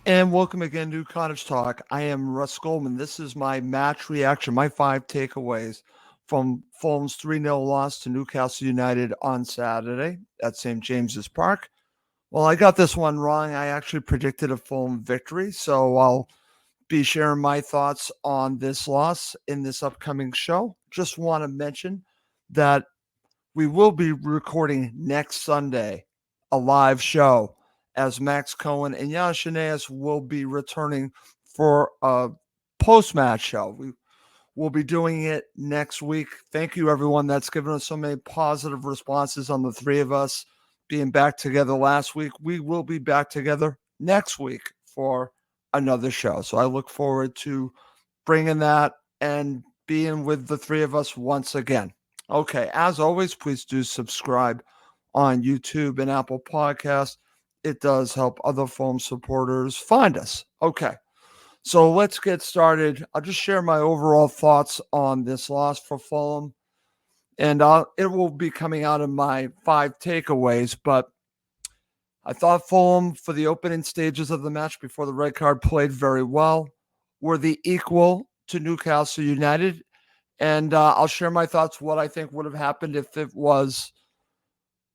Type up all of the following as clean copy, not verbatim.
And welcome again to Cottage Talk. I am Russ Goldman. This is my match reaction, my 5 takeaways from Fulham's 3-0 loss to Newcastle United on Saturday at St. James's Park. Well, I got this one wrong. I actually predicted a Fulham victory, so I'll be sharing my thoughts on this loss in this upcoming show. Just want to mention that we will be recording next Sunday a live show as Max Cohen and Yashineas will be returning for a post-match show. We will be doing it next week. Thank you, everyone that's given us so many positive responses on the three of us being back together last week. We will be back together next week for another show. So I look forward to bringing that and being with the three of us once again. Okay, as always, please do subscribe on YouTube and Apple Podcasts. It does help other Fulham supporters find us. Okay, so let's get started. I'll just share my overall thoughts on this loss for Fulham, and it will be coming out of my 5 takeaways. But I thought Fulham, for the opening stages of the match before the red card, played very well, were the equal to Newcastle United. And I'll share my thoughts, what I think would have happened if it was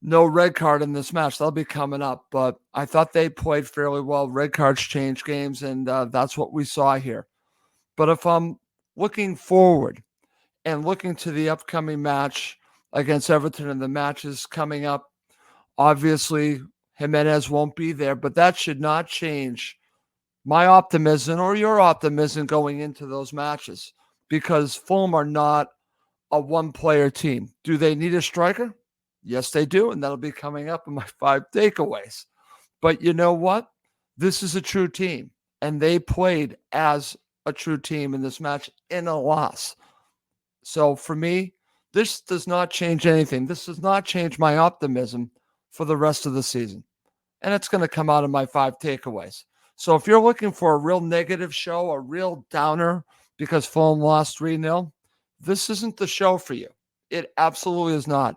no red card in this match. That'll be coming up. But I thought they played fairly well. Red cards change games, and that's what we saw here. But if I'm looking forward and looking to the upcoming match against Everton, and the match is coming up, obviously Jimenez won't be there, but that should not change my optimism or your optimism going into those matches, because Fulham are not a one-player team. Do they need a striker? Yes, they do, and that'll be coming up in my 5 takeaways. But you know what? This is a true team, and they played as a true team in this match in a loss. So for me, this does not change anything. This does not change my optimism for the rest of the season. And it's going to come out of my 5 takeaways. So if you're looking for a real negative show, a real downer because Fulham lost 3-0, this isn't the show for you. It absolutely is not.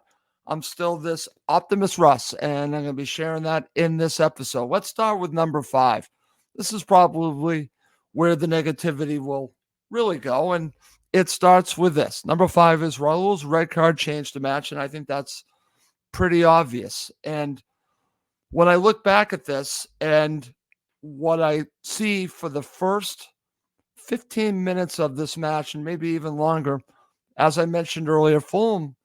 I'm still this optimist Russ, and I'm going to be sharing that in this episode. Let's start with number 5. This is probably where the negativity will really go, and it starts with this. Number 5 is Raul's red card changed the match, and I think that's pretty obvious. And when I look back at this and what I see for the first 15 minutes of this match, and maybe even longer, as I mentioned earlier, Fulham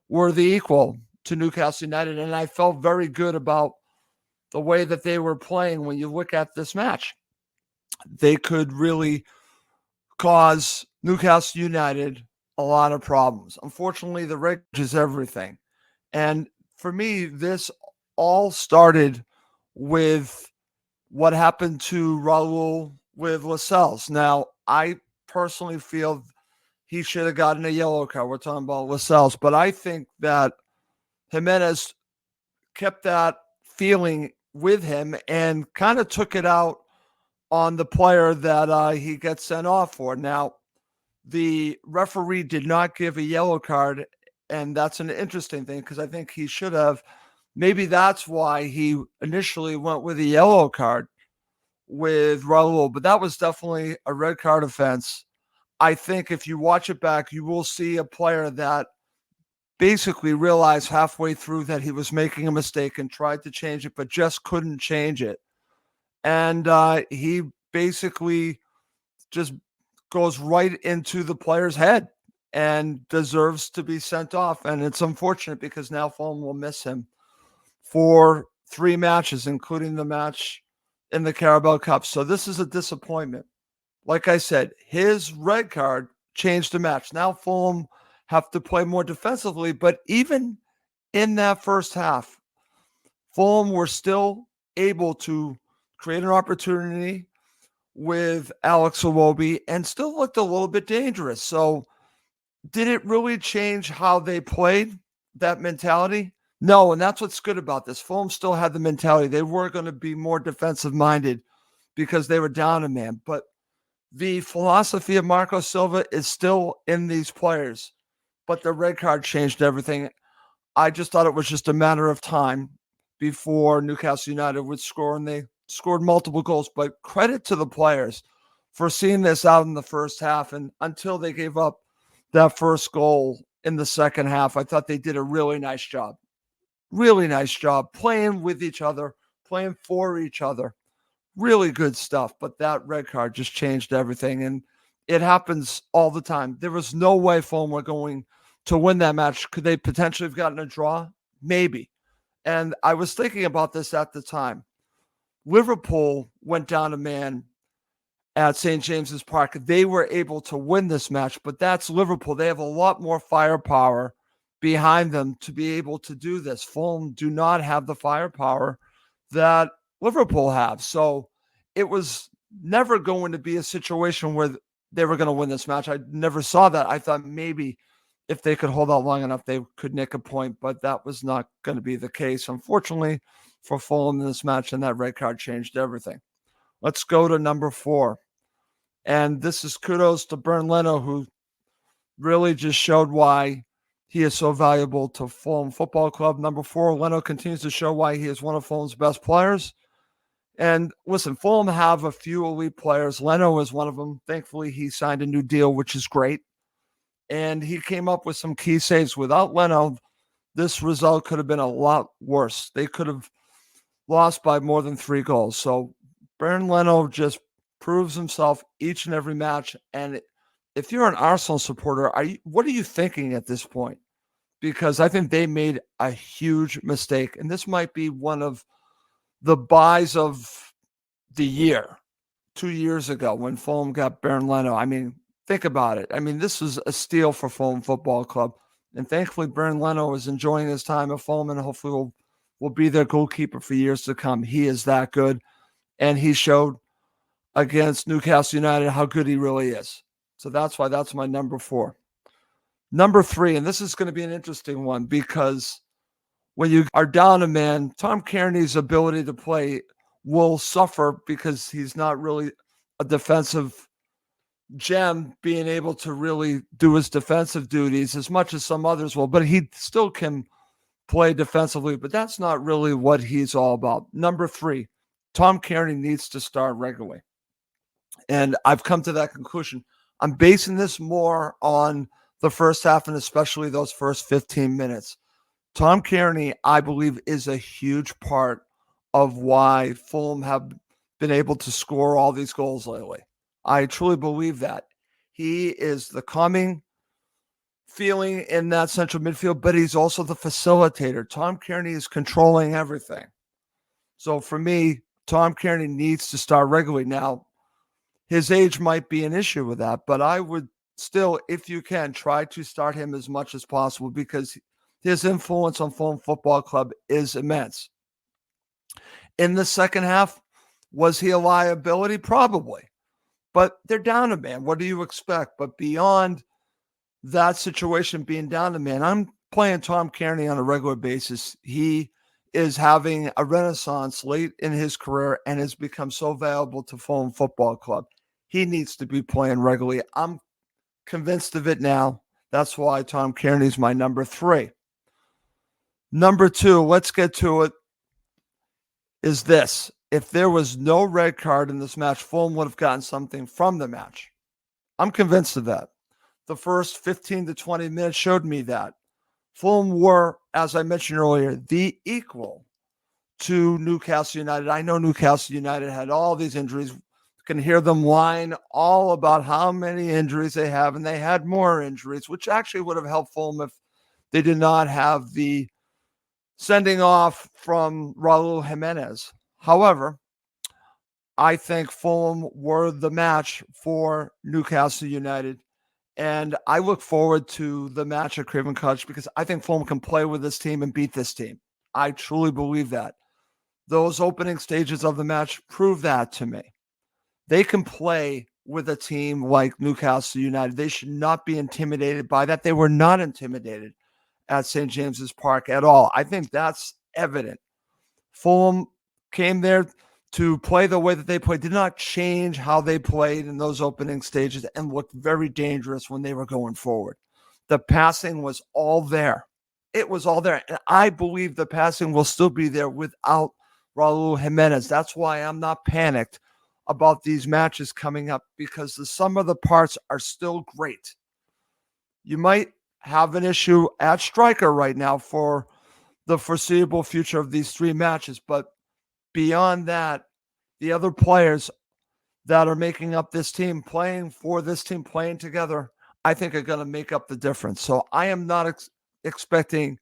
were the equal to Newcastle United, and I felt very good about the way that they were playing. When you look at this match, they could really cause Newcastle United a lot of problems. Unfortunately, the red is everything. And for me, this all started with what happened to Raul with Lascelles. Now, I personally feel he should have gotten a yellow card. We're talking about Lascelles, but I think that Jimenez kept that feeling with him and kind of took it out on the player that he gets sent off for. Now, the referee did not give a yellow card, and that's an interesting thing because I think he should have. Maybe that's why he initially went with a yellow card with Raul, but that was definitely a red card offense. I think if you watch it back, you will see a player that basically realized halfway through that he was making a mistake and tried to change it, but just couldn't change it. And he basically just goes right into the player's head and deserves to be sent off. And it's unfortunate because now Fulham will miss him for 3 matches, including the match in the Carabao Cup. So this is a disappointment. Like I said, his red card changed the match. Now Fulham have to play more defensively, but even in that first half, Fulham were still able to create an opportunity with Alex Iwobi and still looked a little bit dangerous. So did it really change how they played, that mentality? No, and that's what's good about this. Fulham still had the mentality. They were going to be more defensive-minded because they were down a man. But the philosophy of Marco Silva is still in these players. But the red card changed everything. I just thought it was just a matter of time before Newcastle United would score, and they scored multiple goals, but credit to the players for seeing this out in the first half. And until they gave up that first goal in the second half, I thought they did a really nice job. Really nice job playing with each other, playing for each other. Really good stuff. But that red card just changed everything. And it happens all the time. There was no way Fulham were going to win that match. Could they potentially have gotten a draw? Maybe. And I was thinking about this at the time. Liverpool went down a man at St. James's Park. They were able to win this match, but that's Liverpool. They have a lot more firepower behind them to be able to do this. Fulham do not have the firepower that Liverpool have. So it was never going to be a situation where they were going to win this match. I never saw that. I thought maybe if they could hold out long enough, they could nick a point, but that was not going to be the case, unfortunately, for Fulham in this match, and that red card changed everything. Let's go to number 4. And this is kudos to Bernd Leno, who really just showed why he is so valuable to Fulham Football Club. Number 4, Leno continues to show why he is one of Fulham's best players. And listen, Fulham have a few elite players. Leno is one of them. Thankfully, he signed a new deal, which is great. And he came up with some key saves. Without Leno, this result could have been a lot worse. They could have lost by more than 3 goals. So Bernd Leno just proves himself each and every match. And if you're an Arsenal supporter, what are you thinking at this point? Because I think they made a huge mistake. And this might be one of the buys of the year 2 years ago when Fulham got Bernd Leno. I mean, think about it. I mean, this was a steal for Fulham Football Club. And thankfully, Bernd Leno is enjoying his time at Fulham and hopefully will be their goalkeeper for years to come. He is that good. And he showed against Newcastle United how good he really is. So that's why that's my number 4. Number 3, and this is going to be an interesting one because when you are down a man, Tom Kearney's ability to play will suffer because he's not really a defensive gem, being able to really do his defensive duties as much as some others will, but he still can play defensively, but that's not really what he's all about. Number 3, Tom Kearney needs to start regularly. And I've come to that conclusion. I'm basing this more on the first half and especially those first 15 minutes. Tom Kearney, I believe, is a huge part of why Fulham have been able to score all these goals lately. I truly believe that. He is the calming feeling in that central midfield, but he's also the facilitator. Tom Kearney is controlling everything. So for me, Tom Kearney needs to start regularly. Now, his age might be an issue with that, but I would still, if you can, try to start him as much as possible because his influence on Fulham Football Club is immense. In the second half, was he a liability? Probably. But they're down a man. What do you expect? But beyond that situation being down a man, I'm playing Tom Kearney on a regular basis. He is having a renaissance late in his career and has become so valuable to Fulham Football Club. He needs to be playing regularly. I'm convinced of it now. That's why Tom Kearney is my number 3. Number 2, let's get to it, is this. If there was no red card in this match, Fulham would have gotten something from the match. I'm convinced of that. The first 15 to 20 minutes showed me that. Fulham were, as I mentioned earlier, the equal to Newcastle United. I know Newcastle United had all these injuries. You can hear them whine all about how many injuries they have, and they had more injuries, which actually would have helped Fulham if they did not have the sending off from Raul Jimenez. However, I think Fulham were the match for Newcastle United. And I look forward to the match at Craven Cottage because I think Fulham can play with this team and beat this team. I truly believe that. Those opening stages of the match prove that to me. They can play with a team like Newcastle United. They should not be intimidated by that. They were not intimidated at St. James's Park at all. I think that's evident. Fulham came there to play the way that they played, did not change how they played in those opening stages and looked very dangerous when they were going forward. The passing was all there. It was all there. And I believe the passing will still be there without Raul Jimenez. That's why I'm not panicked about these matches coming up, because the sum of the parts are still great. You might have an issue at striker right now for the foreseeable future of these three matches, but beyond that, the other players that are making up this team, playing for this team, playing together, I think are going to make up the difference. So I am not expecting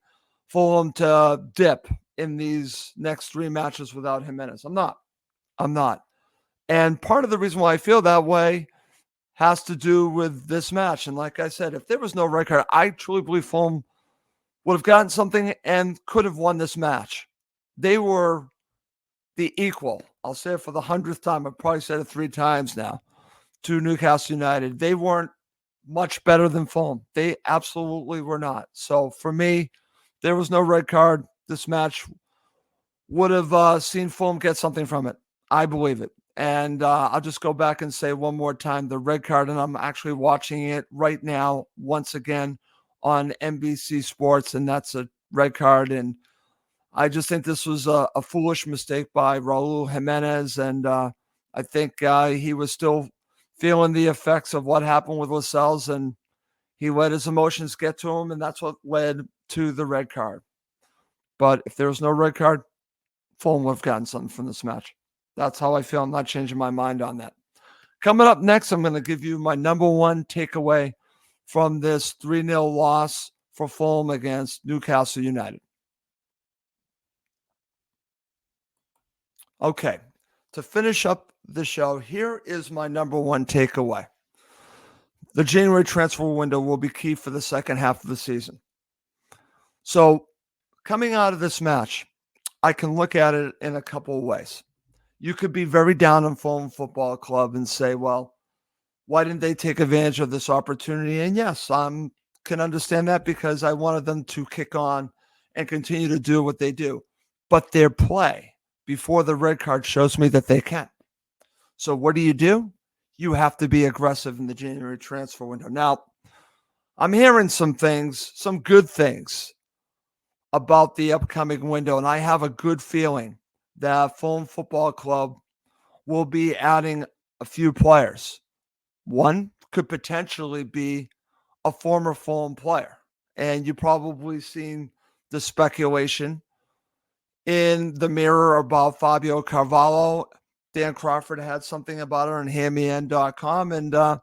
Fulham to dip in these next three matches without Jimenez. I'm not. And part of the reason why I feel that way has to do with this match. And like I said, if there was no red card, I truly believe Fulham would have gotten something and could have won this match. They were the equal. I'll say it for the 100th time. I've probably said it 3 times now, to Newcastle United. They weren't much better than Fulham. They absolutely were not. So for me, there was no red card. This match would have seen Fulham get something from it. I believe it. And I'll just go back and say one more time, the red card, and I'm actually watching it right now once again on NBC Sports, and that's a red card. And I just think this was a foolish mistake by Raul Jimenez, and I think he was still feeling the effects of what happened with Lascelles, and he let his emotions get to him, and that's what led to the red card. But if there was no red card, Fulham would have gotten something from this match. That's how I feel. I'm not changing my mind on that. Coming up next, I'm going to give you my number one takeaway from this 3-0 loss for Fulham against Newcastle United. Okay, to finish up the show, here is my number one takeaway. The January transfer window will be key for the second half of the season. So coming out of this match, I can look at it in a couple of ways. You could be very down on Fulham Football Club and say, well, why didn't they take advantage of this opportunity? And yes, I can understand that, because I wanted them to kick on and continue to do what they do. But their play before the red card shows me that they can. So what do? You have to be aggressive in the January transfer window. Now, I'm hearing some things, some good things about the upcoming window, and I have a good feeling that Fulham Football Club will be adding a few players. One could potentially be a former Fulham player, and you've probably seen the speculation in the Mirror about Fabio Carvalho. Dan Crawford had something about it on HamyN.com, and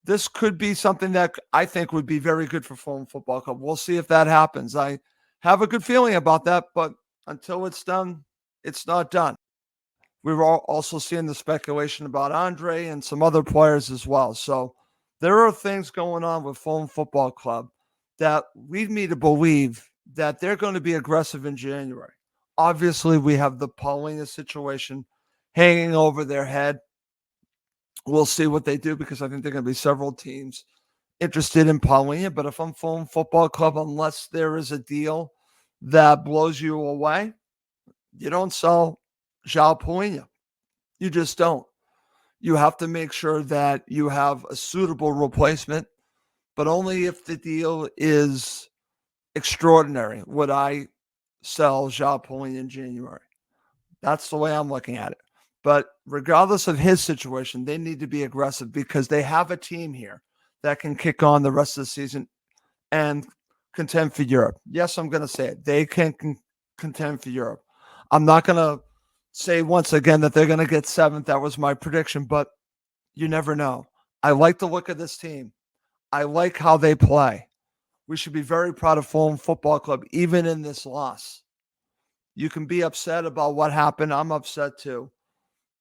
this could be something that I think would be very good for Fulham Football Club. We'll see if that happens. I have a good feeling about that, but until it's done, it's not done. We were also seeing the speculation about Andre and some other players as well. So there are things going on with Fulham Football Club that lead me to believe that they're going to be aggressive in January. Obviously, we have the Paulina situation hanging over their head. We'll see what they do, because I think there are going to be several teams interested in Paulina. But if I'm Fulham Football Club, unless there is a deal that blows you away, you don't sell João Paulina. You just don't. You have to make sure that you have a suitable replacement, but only if the deal is extraordinary would I sell João Paulina in January. That's the way I'm looking at it. But regardless of his situation, they need to be aggressive, because they have a team here that can kick on the rest of the season and contend for Europe. Yes, I'm going to say it. They can contend for Europe. I'm not going to say once again that they're going to get 7th. That was my prediction, but you never know. I like the look of this team. I like how they play. We should be very proud of Fulham Football Club, even in this loss. You can be upset about what happened. I'm upset too.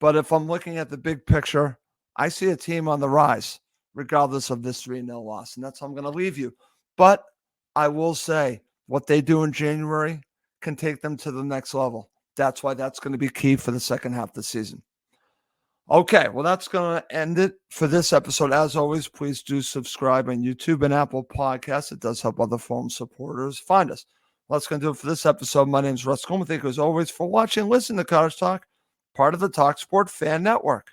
But if I'm looking at the big picture, I see a team on the rise, regardless of this 3-0 loss. And that's how I'm going to leave you. But I will say, what they do in January can take them to the next level. That's why that's going to be key for the second half of the season. Okay, well, that's going to end it for this episode. As always, please do subscribe on YouTube and Apple Podcasts. It does help other Fulham supporters find us. Well, that's going to do it for this episode. My name is Russ Goldman. Thank you, as always, for watching and listening to Cottage Talk, part of the talkSPORT Fan Network.